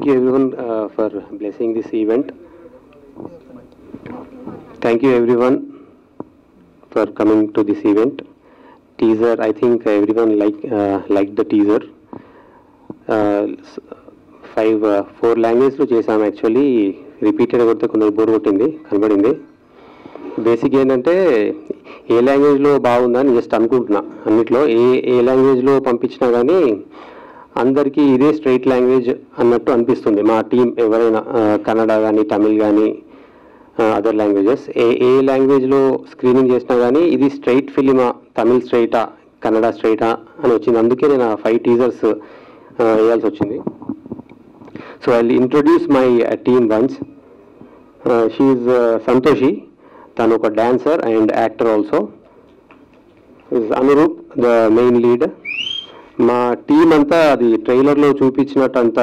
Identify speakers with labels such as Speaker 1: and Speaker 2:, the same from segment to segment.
Speaker 1: Thank you everyone for blessing this event. Thank you everyone for coming to this event. Teaser, I think everyone liked the teaser. 4 languages లో చేసాం. Actually repeated కొడితే కొందరు bore కొట్టింది కనబడింది. Basic ఏంటంటే ఏ లాంగ్వేజ్లో బాగుందని జస్ట్ అనుకుంటున్నా. అన్నిట్లో ఏ లాంగ్వేజ్లో పంపించినా కానీ అందరికీ ఇదే స్ట్రైట్ లాంగ్వేజ్ అన్నట్టు అనిపిస్తుంది. మా టీం ఎవరైనా కన్నడ కానీ తమిళ్ కానీ అదర్ లాంగ్వేజెస్ ఏ లాంగ్వేజ్లో స్క్రీనింగ్ చేసినా కానీ ఇది స్ట్రైట్ ఫిలిమా, తమిళ్ స్ట్రైటా, కన్నడ స్ట్రైటా అని వచ్చింది. అందుకే నేను 5 టీజర్స్ వేయాల్సి వచ్చింది. So I will introduce my team once. She is Santoshi, తను ఒక dancer and actor also. Anuroop the main lead. మా టీం అంతా అది ట్రైలర్లో చూపించినట్టు అంత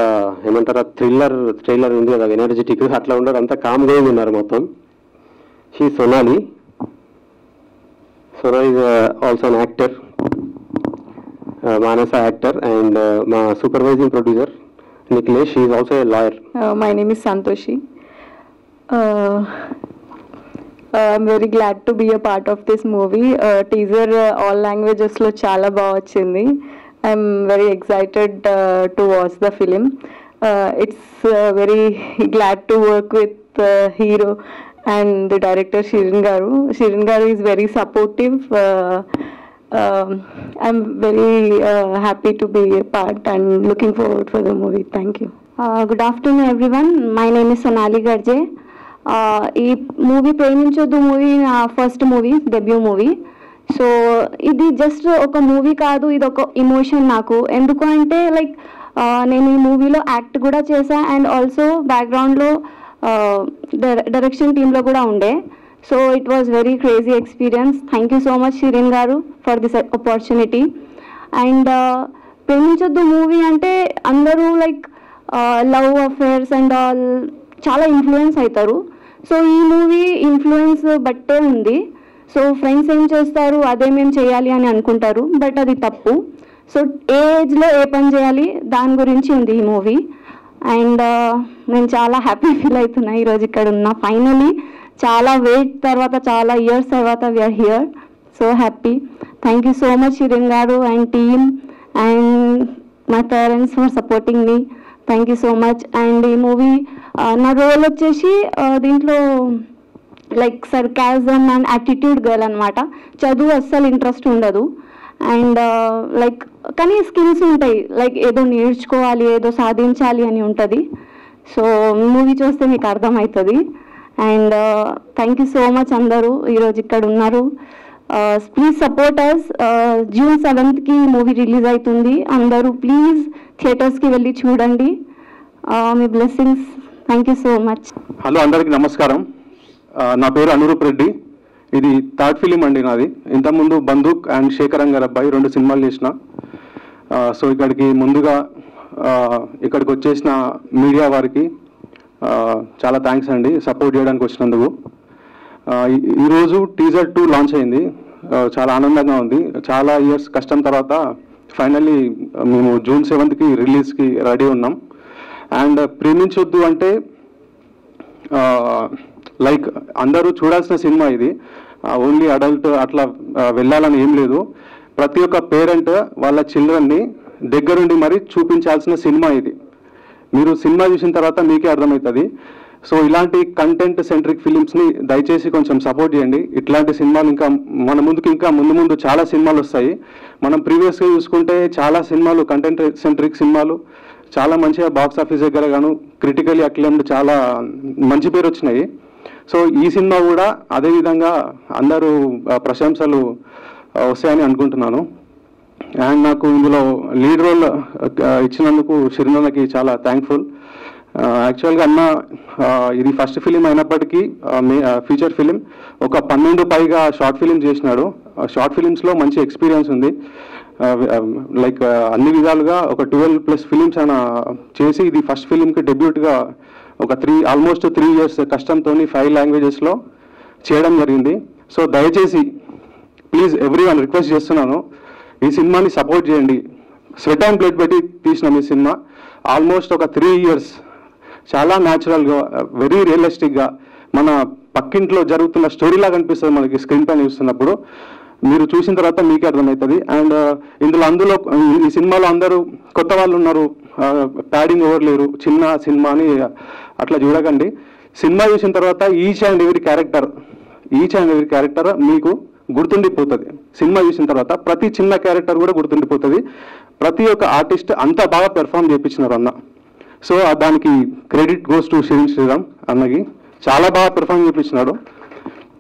Speaker 1: ఏమంటారా ట్రైలర్ ఉంది కదా ఎనర్జెటిక్, అట్లా ఉండరు, అంతా కామ్గా ఉన్నారు మొత్తం. She Sonali. Sonali is also an actor, Manasa actor, and మా supervising producer Niklesh. She is also a lawyer.
Speaker 2: My name is Santoshi. I'm very glad to be a part of this movie. Teaser all languages lo chala baga vachindi. I'm very excited to watch the film. It's very glad to work with hero and the director Shirin Garu. Shirin Garu is very supportive. I'm very happy to be a part and looking forward for the movie. Thank you.
Speaker 3: Good afternoon everyone. My name is Sonali Garje. ఈ movie ప్రేమించొద్దు movie నా first movie, debut movie. So ఇది just ఒక movie కాదు, ఇది ఒక emotion నాకు. ఎందుకు అంటే లైక్ నేను ఈ మూవీలో యాక్ట్ కూడా చేశా అండ్ ఆల్సో బ్యాక్గ్రౌండ్లో డైరెక్షన్ టీంలో కూడా ఉండే. So it was very crazy experience. Thank you so much Shirin garu for this opportunity. And ప్రేమించొద్దు మూవీ అంటే అందరూ like love affairs and all చాలా ఇన్ఫ్లుయెన్స్ అవుతారు. సో ఈ మూవీ ఇన్ఫ్లుయెన్స్ బట్టే ఉంది. సో ఫ్రెండ్స్ ఏం చేస్తారు అదే మేము చేయాలి అని అనుకుంటారు, బట్ అది తప్పు. సో ఏ ఏజ్లో ఏ పని చేయాలి దాని గురించి ఉంది ఈ మూవీ. అండ్ నేను చాలా హ్యాపీ ఫీల్ అవుతున్నా ఈరోజు ఇక్కడ ఉన్నా. ఫైనలీ చాలా వెయిట్ తర్వాత, చాలా ఇయర్స్ తర్వాత we are here. So happy. Thank you so much Shirin garu and team and my parents for supporting me. Thank you so much. And ఈ మూవీ నా రోల్ వచ్చేసి దీంట్లో like sarcasm and attitude girl అనమాట. చదువు అస్సలు ఇంట్రెస్ట్ ఉండదు అండ్ లైక్ కానీ skills ఉంటాయి, లైక్ ఏదో నేర్చుకోవాలి, ఏదో సాధించాలి అని ఉంటుంది. సో మూవీ చూస్తే మీకు అర్థమవుతుంది. And thank you so much అందరూ ఈరోజు ఇక్కడ ఉన్నారు. Please support us. June 7th movie release అవుతుంది. అందరూ ప్లీజ్ థియేటర్స్కి వెళ్ళి చూడండి. మీ blessings. Thank you so much.
Speaker 4: Hello అందరికీ నమస్కారం. నా పేరు అనురూప్ రెడ్డి. ఇది 3rd ఫిలిం అండి నాది. ఇంతకుముందు బందూక్ అండ్ శేఖర్ గారి అబ్బాయి 2 సినిమాలు చేసిన. సో ఇక్కడికి ముందుగా ఇక్కడికి వచ్చేసిన మీడియా వారికి చాలా థ్యాంక్స్ అండి సపోర్ట్ చేయడానికి వచ్చినందుకు. ఈరోజు టీజర్ 2 లాంచ్ అయింది. చాలా ఆనందంగా ఉంది. చాలా ఇయర్స్ కష్టం తర్వాత ఫైనల్లీ మేము June 7th రిలీజ్కి రెడీ ఉన్నాం. అండ్ ప్రేమించొద్దు అంటే లైక్ అందరూ చూడాల్సిన సినిమా ఇది. ఓన్లీ అడల్ట్ అట్లా వెళ్ళాలని ఏం లేదు. ప్రతి ఒక్క పేరెంట్ వాళ్ళ చిల్డ్రన్ని దగ్గరుండి మరి చూపించాల్సిన సినిమా ఇది. మీరు సినిమా చూసిన తర్వాత మీకే అర్థమవుతుంది. సో ఇలాంటి కంటెంట్ సెంట్రిక్ ఫిలిమ్స్ని దయచేసి కొంచెం సపోర్ట్ చేయండి. ఇట్లాంటి సినిమాలు ఇంకా మన ముందుకు ఇంకా ముందు చాలా సినిమాలు వస్తాయి. మనం ప్రీవియస్గా చూసుకుంటే చాలా సినిమాలు కంటెంట్ సెంట్రిక్ సినిమాలు చాలా మంచిగా బాక్స్ ఆఫీస్ దగ్గర గాను క్రిటికలీ అక్లెయిమ్డ్ చాలా మంచి పేరు వచ్చినాయి. సో ఈ సినిమా కూడా అదేవిధంగా అందరూ ప్రశంసలు వస్తాయని అనుకుంటున్నాను. అండ్ నాకు ఇందులో లీడ్ రోల్ ఇచ్చినందుకు షిరినకి చాలా థ్యాంక్ఫుల్. యాక్చువల్గా అన్న ఇది ఫస్ట్ ఫిలిం అయినప్పటికీ ఫీచర్ ఫిలిం ఒక 12 పైగా షార్ట్ ఫిలిం చేసినాడు. షార్ట్ ఫిలిమ్స్లో మంచి ఎక్స్పీరియన్స్ ఉంది. లైక్ అన్ని విధాలుగా ఒక 12+ ఫిలిమ్స్ ఆయన చేసి ఇది ఫస్ట్ ఫిలింకి డెబ్యూట్గా ఒక ఆల్మోస్ట్ 3 years కష్టంతో 5 లాంగ్వేజెస్లో చేయడం జరిగింది. సో దయచేసి ప్లీజ్ ఎవ్రీవన్ రిక్వెస్ట్ చేస్తున్నాను, ఈ సినిమాని సపోర్ట్ చేయండి. స్వెట్ అండ్ బ్లడ్ పెట్టి తీసినాం ఈ సినిమా. ఆల్మోస్ట్ ఒక 3 years చాలా న్యాచురల్గా వెరీ రియలిస్టిక్గా మన పక్కింట్లో జరుగుతున్న స్టోరీలాగా అనిపిస్తుంది మనకి స్క్రీన్ పైన చూస్తున్నప్పుడు. మీరు చూసిన తర్వాత మీకే అర్థమవుతుంది. అండ్ అందులో ఈ సినిమాలో అందరూ కొత్త వాళ్ళు ఉన్నారు, ప్యాడింగ్ ఎవరు లేరు, చిన్న సినిమా అని అట్లా చూడకండి. సినిమా చూసిన తర్వాత ఈచ్ అండ్ ఎవరీ క్యారెక్టర్ మీకు గుర్తుండిపోతుంది. సినిమా చూసిన తర్వాత ప్రతి చిన్న క్యారెక్టర్ కూడా గుర్తుండిపోతుంది. ప్రతి ఒక్క ఆర్టిస్ట్ అంతా బాగా పెర్ఫామ్ చేయించినారు అన్న. సో దానికి credit goes to Shirin Sriram అన్నకి. చాలా బాగా పెర్ఫామ్ చేయించినాడు.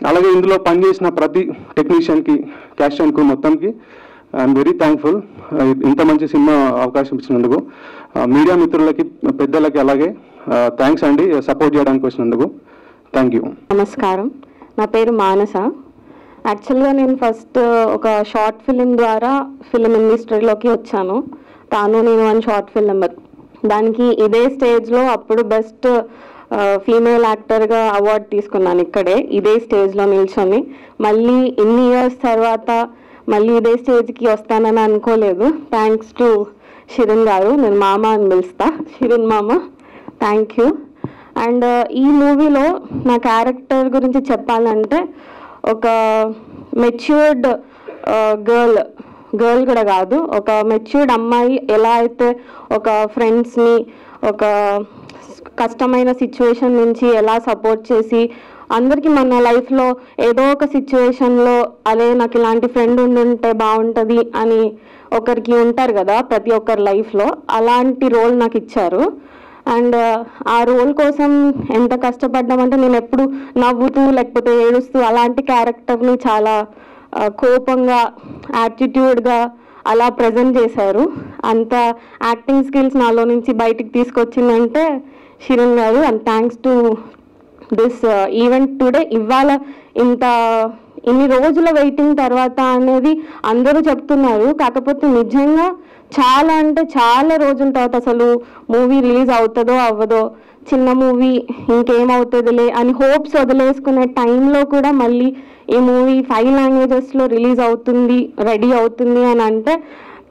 Speaker 4: అలాగే ఇందులో పనిచేసిన ప్రతి టెక్నీషియన్కి, క్యాస్ట్ అండ్ క్రూ మొత్తంకి ఐఎమ్ వెరీ థ్యాంక్ఫుల్ ఇంత మంచి సినిమా అవకాశం ఇచ్చినందుకు. మీడియా మిత్రులకి, పెద్దలకి అలాగే థ్యాంక్స్ అండి సపోర్ట్ చేయడానికి వచ్చినందుకు. Thank you.
Speaker 3: నమస్కారం, నా పేరు మానస. యాక్చువల్గా నేను ఫస్ట్ ఒక షార్ట్ ఫిలిం ద్వారా ఫిలిం ఇండస్ట్రీలోకి వచ్చాను. నేను వన్ షార్ట్ ఫిలిం, దానికి ఇదే స్టేజ్లో అప్పుడు బెస్ట్ ఫీమేల్ యాక్టర్గా అవార్డు తీసుకున్నాను. ఇదే స్టేజ్లో నిల్చొని మళ్ళీ ఇన్ని ఇయర్స్ తర్వాత మళ్ళీ ఇదే స్టేజ్కి వస్తానని అనుకోలేదు. థ్యాంక్స్ టు శిరీన్ గారు, నేను మామ అని పిలుస్తా, శిరీన్ మామ, థ్యాంక్ యూ. అండ్ ఈ మూవీలో నా క్యారెక్టర్ గురించి చెప్పాలంటే ఒక మెచ్యూర్డ్ గర్ల్ కూడా కాదు, ఒక మెచ్యూర్డ్ అమ్మాయి ఎలా అయితే ఒక ఫ్రెండ్స్ని ఒక కష్టమైన సిచ్యువేషన్ నుంచి ఎలా సపోర్ట్ చేసి అందరికీ మన లైఫ్లో ఏదో ఒక సిచ్యువేషన్లో అదే నాకు ఇలాంటి ఫ్రెండ్ ఉండుంటే బాగుంటుంది అని ఒకరికి ఉంటారు కదా ప్రతి ఒక్కరి లైఫ్లో, అలాంటి రోల్ నాకు ఇచ్చారు. అండ్ ఆ రోల్ కోసం ఎంత కష్టపడ్డామంటే నేను ఎప్పుడు నవ్వుతూ లేకపోతే ఏడుస్తూ అలాంటి క్యారెక్టర్ని చాలా కోపంగా, యాటిట్యూడ్గా అలా ప్రజెంట్ చేశారు. అంత యాక్టింగ్ స్కిల్స్ నాలో నుంచి బయటికి తీసుకొచ్చిందంటే శిరీన్ గారు. And thanks to this event today. ఇవాళ ఇన్ని రోజుల వెయిటింగ్ తర్వాత అనేది అందరూ చెప్తున్నారు, కాకపోతే నిజంగా చాలా అంటే చాలా రోజుల తర్వాత అసలు మూవీ రిలీజ్ అవుతుందో అవ్వదో, చిన్న మూవీ ఇంకేమవుతుందిలే అని హోప్స్ వదిలేసుకునే టైంలో కూడా మళ్ళీ ఈ మూవీ 5 లాంగ్వేజెస్లో రిలీజ్ అవుతుంది, రెడీ అవుతుంది అని అంటే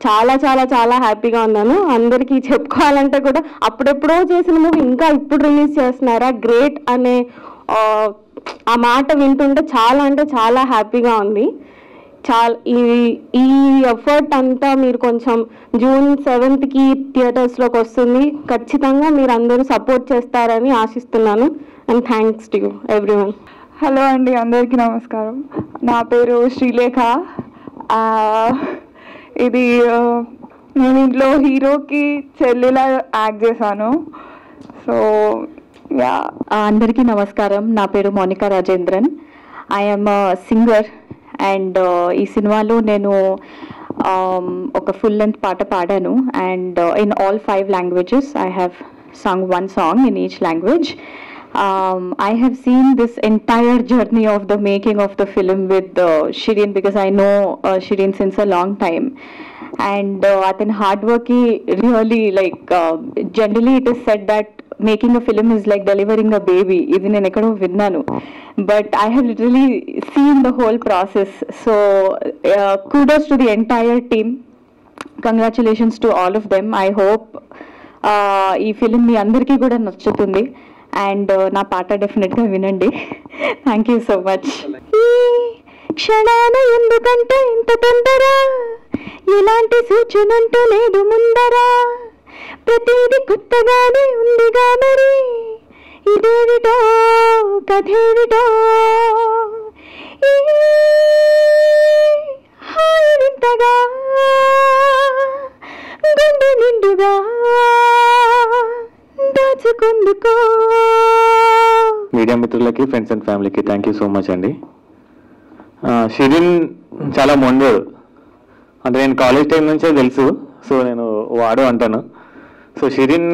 Speaker 3: చాలా చాలా చాలా హ్యాపీగా ఉన్నాను. అందరికీ చెప్పుకోవాలంటే కూడా అప్పుడెప్పుడో చేసిన మూవీ ఇంకా ఇప్పుడు రిలీజ్ చేస్తున్నారా, గ్రేట్ అనే ఆ మాట వింటుంటే చాలా అంటే చాలా హ్యాపీగా ఉంది. ఈ ఎఫర్ట్ అంతా మీరు కొంచెం June 7th థియేటర్స్లోకి వస్తుంది. ఖచ్చితంగా మీరు అందరూ సపోర్ట్ చేస్తారని ఆశిస్తున్నాను. And thanks to you everyone.
Speaker 2: Hello అండి, అందరికీ నమస్కారం. నా పేరు శ్రీలేఖ. ఇది నేను ఇంట్లో హీరోకి చెల్లిలా యాక్ట్ చేశాను. So yeah.
Speaker 5: అందరికీ నమస్కారం. నా పేరు Monika Rajendran. I'm singer and ఈ సినిమాలో నేను ఒక ఫుల్ లెంత్ పాట పాడాను. And in all 5 languages I have sung one song in each language. I have seen this entire journey of the making of the film with Shireen, because I know Shireen since a long time. And athani hard work really, like generally it is said that making a film is like delivering a baby. Idi nenu ekkado vinnanu, but I have literally seen the whole process. So kudos to the entire team. Congratulations to all of them. I hope ee film మీ అందరికీ కూడా నచ్చుతుంది. And నా పాట డెఫినెట్గా వినండి. Thank you so much. క్షణాన ఎందుకంటే ఇంత తొందర, ఎలాంటి సూచనంటూ లేదు ముందరా, ప్రతిదీ కొత్తగానే ఉందిగా మరి, ఇదేవిటో కథేవిటో, హాయి వింతగా గుండె నిండుగా దాచుకుందుకో.
Speaker 6: మీడియా మిత్రులకి, ఫ్రెండ్స్ అండ్ ఫ్యామిలీకి థ్యాంక్ యూ సో మచ్ అండి. షిరీన్ చాలా మొండోడు, అంటే నేను కాలేజ్ టైం నుంచే తెలుసు, సో నేను వాడు అంటాను. సో షిరీన్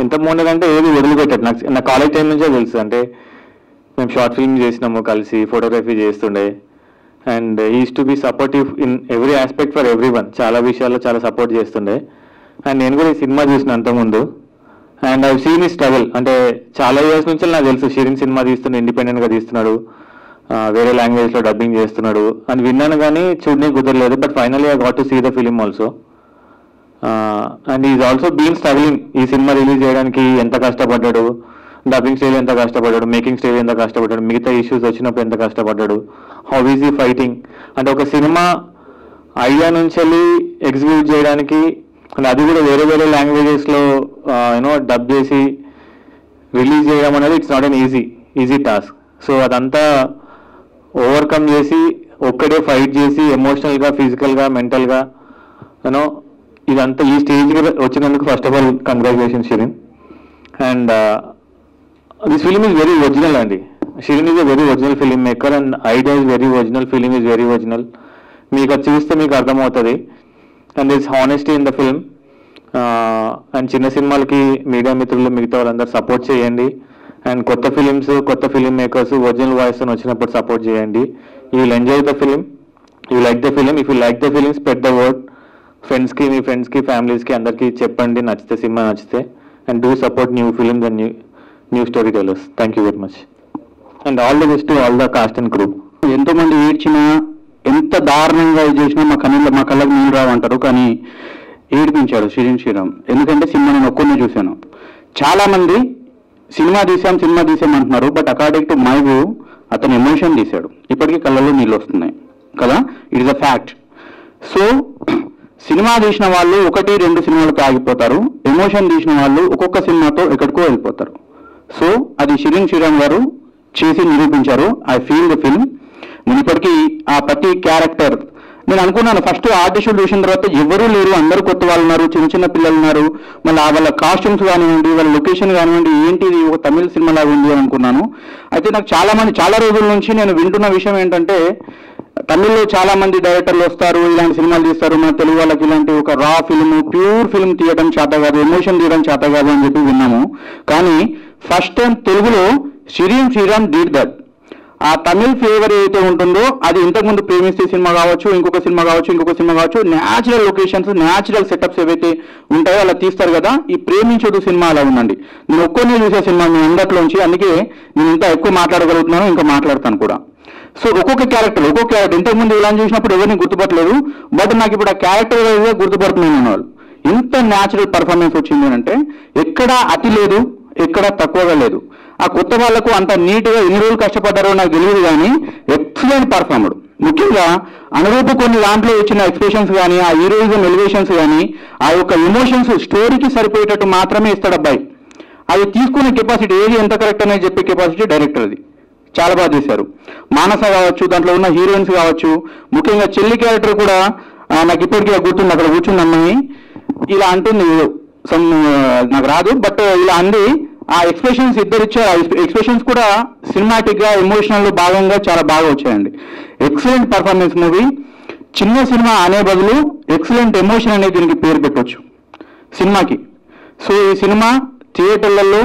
Speaker 6: ఎంత మొండోడంటే ఏది వదిలిపెట్టాడు. నా కాలేజ్ టైం నుంచే తెలుసు. అంటే మేము షార్ట్ ఫిల్మ్ చేసినాము కలిసి, ఫోటోగ్రఫీ చేస్తుండే. And is to be supportive in every aspect for every one. చాలా విషయాల్లో చాలా సపోర్ట్ చేస్తుండే. అండ్ నేను కూడా ఈ సినిమా చూసిన అంతకుముందు. అండ్ ఐ సీన్ ఈ స్ట్రగుల్. అంటే చాలా ఇయర్స్ నుంచి నాకు తెలుసు షిరీన్ సినిమా తీస్తున్నాడు, ఇండిపెండెంట్గా తీస్తున్నాడు, వేరే లాంగ్వేజ్లో డబ్బింగ్ చేస్తున్నాడు అని విన్నాను, కానీ చూడడానికి కుదరలేదు. But finally I got to see the film also. And is also been struggling. ఈ సినిమా రిలీజ్ చేయడానికి ఎంత కష్టపడ్డాడు, డబ్బింగ్ స్టేజ్ ఎంత కష్టపడ్డాడు, మేకింగ్ స్టేజ్ ఎంత కష్టపడ్డాడు, మిగతా ఇష్యూస్ వచ్చినప్పుడు ఎంత కష్టపడ్డాడు, హౌ ఈజ్ ఈ ఫైటింగ్. అంటే ఒక సినిమా ఐడియా నుంచి వెళ్ళి ఎగ్జిక్యూట్ చేయడానికి, అండ్ అది కూడా వేరే వేరే లాంగ్వేజెస్లో డబ్ చేసి రిలీజ్ చేయడం అనేది it's not an easy task. So అదంతా ఓవర్కమ్ చేసి ఒక్కడే ఫైట్ చేసి ఎమోషనల్గా, ఫిజికల్గా, మెంటల్గా ఇదంతా ఈ స్టేజ్కి వచ్చినందుకు first of all congratulation Shirin. And this film is very original అండి. Shirin is a very original film maker and idea is very original, film is very original. మీకు అది చూస్తే మీకు అర్థమవుతుంది. And this honesty in the film. And చిన్న సినిమాలకి media మిత్రులు మిగతా వాళ్ళందరూ సపోర్ట్ చేయండి. అండ్ కొత్త ఫిలిమ్స్, కొత్త ఫిలిం మేకర్స్ ఒరిజినల్ వాయిస్ వచ్చినప్పుడు సపోర్ట్ చేయండి. You will enjoy the film, you like the film. If you like the film, spread the word. ఫ్రెండ్స్కి, మీ ఫ్రెండ్స్కి, ఫ్యామిలీస్కి అందరికీ చెప్పండి నచ్చితే, సినిమా నచ్చితే. And do support new films and new story tellers. Thank you very much. And all the best to all the cost and crew.
Speaker 7: ఎంతోమంది ఏడ్చినా, ఎంత దారుణంగా చేసినా మా కళ్ళకు నీళ్ళు రావంటారు, కానీ ఏడిపించాడు షిరిన్ శ్రీరామ్. ఎందుకంటే సినిమా నేను ఒక్కరిని చూశాను. చాలామంది సినిమా తీసాం అంటున్నారు, but according to my view అతను ఎమోషన్ తీశాడు. ఇప్పటికీ కళ్ళలో నీళ్ళు వస్తున్నాయి కదా, it is a fact. So cinema తీసిన వాళ్ళు 1-2 సినిమాలతో ఆగిపోతారు, ఎమోషన్ తీసిన వాళ్ళు ఒక్కొక్క సినిమాతో ఎక్కడికో వెళ్ళిపోతారు. సో అది షిరిన్ శ్రీరామ్ గారు చేసి నిరూపించారు. I feel the film. నేను ఇప్పటికీ ఆ ప్రతి క్యారెక్టర్ నేను అనుకున్నాను, ఫస్ట్ ఆర్టిస్టులు చూసిన తర్వాత ఎవరూ లేరు, అందరూ కొత్త వాళ్ళు ఉన్నారు, చిన్న పిల్లలు ఉన్నారు, మళ్ళీ వాళ్ళ కాస్ట్యూమ్స్ కానివ్వండి, వాళ్ళ లొకేషన్ కానివ్వండి, ఏంటి ఇది ఒక తమిళ సినిమా లాగా ఉంది అనుకున్నాను. అయితే నాకు చాలా రోజుల నుంచి నేను వింటున్న విషయం ఏంటంటే, తమిళ్లో చాలా మంది డైరెక్టర్లు వస్తారు, ఇలాంటి సినిమాలు తీస్తారు, మన తెలుగు వాళ్ళకి ఇలాంటి ఒక రా ఫిల్మ్, ప్యూర్ ఫిల్మ్ తీయడం చేత కాదు, ఎమోషన్ తీయడం చేత కాదు అని చెప్పి విన్నాము. కానీ ఫస్ట్ టైం తెలుగులో షిరిన్ శ్రీరామ్ డిడ్ దట్. ఆ తమిళ్ ఫ్లేవర్ ఏదైతే ఉంటుందో అది ఇంతకుముందు ప్రేమిస్తే సినిమా కావచ్చు, ఇంకొక సినిమా కావచ్చు, న్యాచురల్ లొకేషన్స్, న్యాచురల్ సెటప్స్ ఏవైతే ఉంటాయో అలా తీస్తారు కదా. ఈ ప్రేమించదు సినిమా అలా ఉందండి. నేను ఒక్కరినే చూసే సినిమా మీ అందట్లోంచి, అందుకే నేను ఇంకా ఎక్కువ మాట్లాడగలుగుతున్నాను, ఇంకా మాట్లాడతాను కూడా. సో ఒక్కొక్క క్యారెక్టర్ ఇంతకుముందు ఇలా చూసినప్పుడు ఎవరిని గుర్తుపట్టలేదు, బట్ నాకు ఇప్పుడు ఆ క్యారెక్టర్ గుర్తుపడుతున్నాను. వాళ్ళు ఇంత న్యాచురల్ పర్ఫార్మెన్స్ వచ్చింది అంటే ఎక్కడ అతి లేదు, ఎక్కడ తక్కువగా లేదు. ఆ కొత్త వాళ్లకు అంత నీట్గా ఎన్ని రోజులు కష్టపడ్డారో నాకు తెలియదు, కానీ ఎక్సలెంట్ పర్ఫార్మర్. ముఖ్యంగా అనురూప కొన్ని దాంట్లో ఇచ్చిన ఎక్స్ప్రెషన్స్ కానీ, ఆ హీరోయిజం ఎలివేషన్స్ కానీ, ఆ యొక్క ఎమోషన్స్ స్టోరీకి సరిపోయేటట్టు మాత్రమే ఇస్తాడు అబ్బాయి. అది తీసుకునే కెపాసిటీ, ఏది ఎంత కరెక్ట్ అనేది చెప్పే కెపాసిటీ డైరెక్టర్ అది. చాలా బాగా చేశారు. మానస కావచ్చు, దాంట్లో ఉన్న హీరోయిన్స్ కావచ్చు, ముఖ్యంగా చెల్లి క్యారెక్టర్ కూడా నాకు ఇప్పటికీ గుర్తుంది. అక్కడ కూర్చుంది అమ్మాయి ఇలా అంటుంది, నాకు రాదు, బట్ ఇలా అంది. ఆ ఎక్స్ప్రెషన్స్ ఇద్దరు ఇచ్చారు. ఆ ఎక్స్ప్రెషన్స్ కూడా సినిమాటిక్ గా, ఎమోషనల్ భాగంగా చాలా బాగా వచ్చాయండి. Excellent performance movie. చిన్న సినిమా అనే బదులు ఎక్సలెంట్ ఎమోషన్ అనేది దీనికి పేరు పెట్టవచ్చు సినిమాకి. సో ఈ సినిమా థియేటర్లలో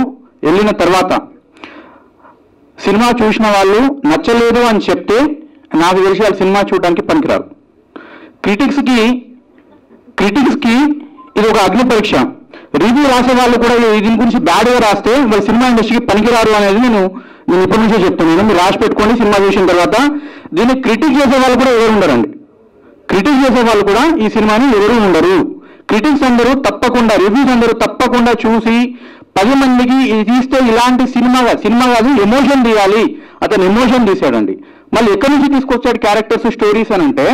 Speaker 7: వెళ్ళిన తర్వాత సినిమా చూసిన వాళ్ళు నచ్చలేదు అని చెప్తే నాకు తెలిసి వాళ్ళు సినిమా చూడడానికి పనికిరారు. క్రిటిక్స్కి ఇది ఒక అగ్ని పరీక్ష. రివ్యూ రాసే వాళ్ళు కూడా దీని గురించి బ్యాడ్గా రాస్తే వాళ్ళు సినిమా ఇండస్ట్రీకి పనికిరారు అనేది నేను ఇప్పటి నుంచే చెప్తున్నాను. మీరు రాసి పెట్టుకోండి. సినిమా చూసిన తర్వాత దీన్ని క్రిటిక్ చేసే వాళ్ళు కూడా ఎవరు ఉండరండి. క్రిటిక్ చేసే వాళ్ళు కూడా ఈ సినిమాని ఎవరు ఉండరు. క్రిటిక్స్ అందరూ తప్పకుండా, రివ్యూస్ అందరూ తప్పకుండా చూసి 10 మందికి ఇది తీస్తే ఇలాంటి సినిమా కాదు, ఎమోషన్ తీయాలి, అతను ఎమోషన్ తీశాడండి. మళ్ళీ ఎక్కడి నుంచి తీసుకొచ్చాడు క్యారెక్టర్స్, స్టోరీస్ అని అంటే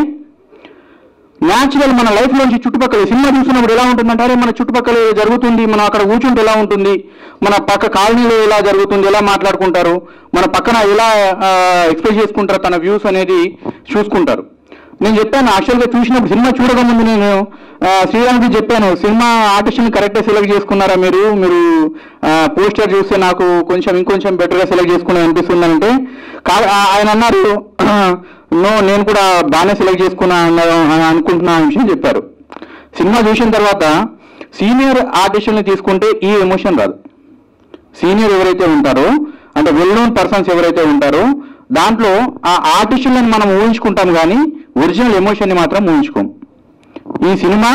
Speaker 7: న్యాచురల్ మన లైఫ్ లోంచి చుట్టుపక్కల సినిమా చూసినప్పుడు ఎలా ఉంటుందంటే, అరే మన చుట్టుపక్కల జరుగుతుంది, మనం అక్కడ కూర్చుంటే ఎలా ఉంటుంది, మన పక్క కాలనీలో ఎలా జరుగుతుంది, ఎలా మాట్లాడుకుంటారు, మన పక్కన ఎలా ఎక్స్ప్రెస్ చేసుకుంటారు తన వ్యూస్ అనేది చూసుకుంటారు. నేను చెప్పాను యాక్చువల్గా చూసినప్పుడు, సినిమా చూడకముందు నేను శ్రీరామ్కి చెప్పాను, సినిమా ఆర్టిస్ట్ని కరెక్ట్గా సెలెక్ట్ చేసుకున్నారా మీరు పోస్టర్ చూస్తే నాకు ఇంకొంచెం బెటర్గా సెలెక్ట్ చేసుకున్నా అనిపిస్తుందంటే ఆయన అన్నారు, నో నేను కూడా బాగానే సెలెక్ట్ చేసుకున్నా అనుకుంటున్నా విషయం చెప్పారు. సినిమా చూసిన తర్వాత సీనియర్ ఆర్టిస్టుల్ని తీసుకుంటే ఈ ఎమోషన్ రాదు. సీనియర్ ఎవరైతే ఉంటారో, అంటే వెల్ నోన్ పర్సన్స్ ఎవరైతే ఉంటారో దాంట్లో ఆ ఆర్టిస్టులను మనం ఊహించుకుంటాం, కానీ ఒరిజినల్ ఎమోషన్ని మాత్రం ఊహించుకోం. ఈ సినిమా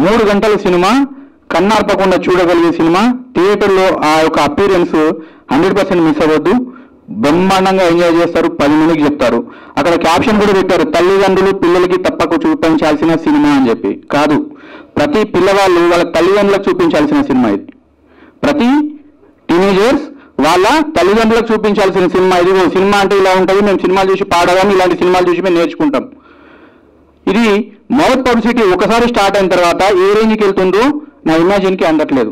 Speaker 7: 3 గంటల సినిమా, కన్నార్పకుండా చూడగలిగే సినిమా. థియేటర్లో ఆ యొక్క అపీరెన్స్ 100% మిస్ అవ్వద్దు. బ్రహ్మాండంగా ఎంజాయ్ చేస్తారు. 10 మందికి చెప్తారు. అక్కడ క్యాప్షన్ కూడా పెట్టారు, తల్లిదండ్రులు పిల్లలకి తప్పక చూపించాల్సిన సినిమా అని చెప్పి. కాదు, ప్రతి పిల్లవాళ్ళు వాళ్ళ తల్లిదండ్రులకు చూపించాల్సిన సినిమా ఇది. ప్రతి టీనేజర్స్ వాళ్ళ తల్లిదండ్రులకు చూపించాల్సిన సినిమా ఇది. సినిమా అంటే ఇలా ఉంటుంది, మేము సినిమాలు చూసి పాడదాం, ఇలాంటి సినిమాలు చూసి మేము నేర్చుకుంటాం. ఇది మౌత్ పబ్లిసిటీ ఒకసారి స్టార్ట్ అయిన తర్వాత ఏ రేంజ్కి వెళ్తుందో నా ఇమాజిన్కి అందట్లేదు.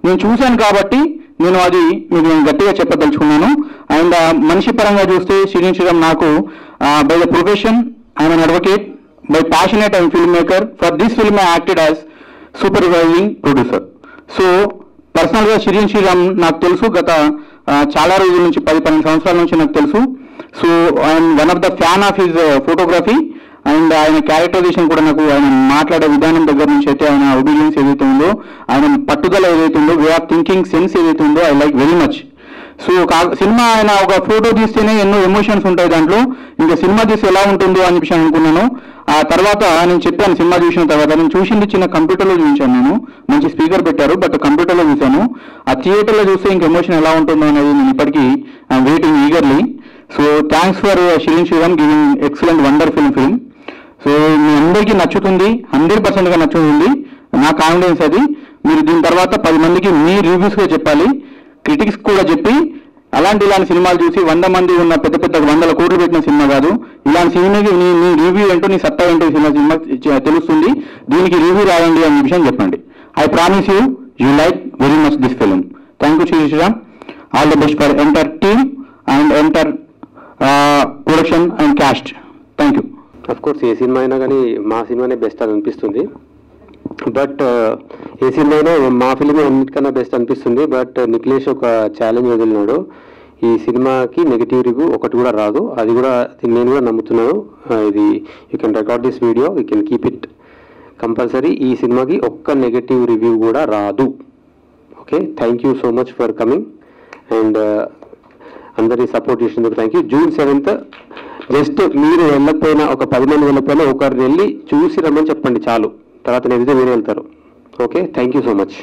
Speaker 7: నేను చూశాను కాబట్టి నేను అది మీకు నేను గట్టిగా చెప్పదలుచుకున్నాను. అండ్ మనిషి పరంగా చూస్తే శ్రీనివాస్ శ్రీరామ్ నాకు by the profession I'm an advocate, by passionate and film maker. For this film I acted as supervising producer. So పర్సనల్గా శ్రీనివాస్ శ్రీరామ్ నాకు తెలుసు, గత చాలా రోజుల నుంచి 10-12 సంవత్సరాల నుంచి నాకు తెలుసు. So I'm one of the fan of his photography and ఆయన క్యారెక్టరైజేషన్ కూడా నాకు ఆయన మాట్లాడే విధానం దగ్గర నుంచి అయితే ఆయన ఒబీడియన్స్ ఏదైతే ఉందో, ఆయన పట్టుదల ఏదైతే ఉందో, వే ఆఫ్ థింకింగ్ సెన్స్ ఏదైతే ఉందో I like very much. So cinema ఆయన ఒక ఫోటో తీస్తేనే ఎన్నో ఎమోషన్స్ ఉంటాయి దాంట్లో, ఇంకా సినిమా తీస్తే ఎలా ఉంటుందో అని చెప్పి అనుకున్నాను. ఆ తర్వాత నేను చెప్పాను సినిమా చూసిన తర్వాత, నేను చూసింది చిన్న కంప్యూటర్లో చూసాను, నేను మంచి స్పీకర్ పెట్టారు బట్ కంప్యూటర్లో చూశాను. ఆ థియేటర్లో చూస్తే ఇంక ఎమోషన్ ఎలా ఉంటుందో అనేది నేను ఇప్పటికీ I'm waiting eagerly. So thanks for Srinivas Sriram giving excellent wonderful film. So మీ అందరికీ నచ్చుతుంది, 100%గా నచ్చుతుంది, నా కాన్ఫిడెన్స్ అది. మీరు దీని తర్వాత 10 మందికి మీ రివ్యూస్గా చెప్పాలి, క్రిటిక్స్ కూడా చెప్పి ఇలాంటి సినిమాలు చూసి 100 మంది ఉన్న పెద్ద 100 కోట్లు పెట్టిన సినిమా కాదు, ఇలాంటి సినిమాకి నీ రివ్యూ ఏంటో, నీ సత్తా ఏంటో సినిమా తెలుస్తుంది, దీనికి రివ్యూ రాయండి అనే విషయం చెప్పండి. I promise you like very much this film. Thank you Sriram. All the best for entire team and entire production and cast. Thank you.
Speaker 1: Of course ఏ సినిమా అయినా కానీ మా సినిమానే బెస్ట్ అని అనిపిస్తుంది. బట్ ఏ సినిమా అయినా మా ఫిల్మే అన్నిటికన్నా బెస్ట్ అనిపిస్తుంది. బట్ నిఖిలేష్ ఒక ఛాలెంజ్ వదిలినాడు, ఈ సినిమాకి నెగిటివ్ రివ్యూ ఒకటి కూడా రాదు. అది కూడా నేను కూడా నమ్ముతున్నాను. ఇది you can record this video, you can keep it compulsory. ఈ సినిమాకి ఒక్క నెగిటివ్ రివ్యూ కూడా రాదు. Okay, thank you so much for coming and అందరినీ సపోర్ట్ చేసినందుకు thank you. June 7th just మీరు వెళ్ళకపోయినా, ఒక 10 మంది వెళ్ళకపోయినా ఒకరిని వెళ్ళి చూసి రమ్మని చెప్పండి చాలు, తర్వాత నెక్స్ట్ డే మీరు వెళ్తారు. Okay, thank you so much.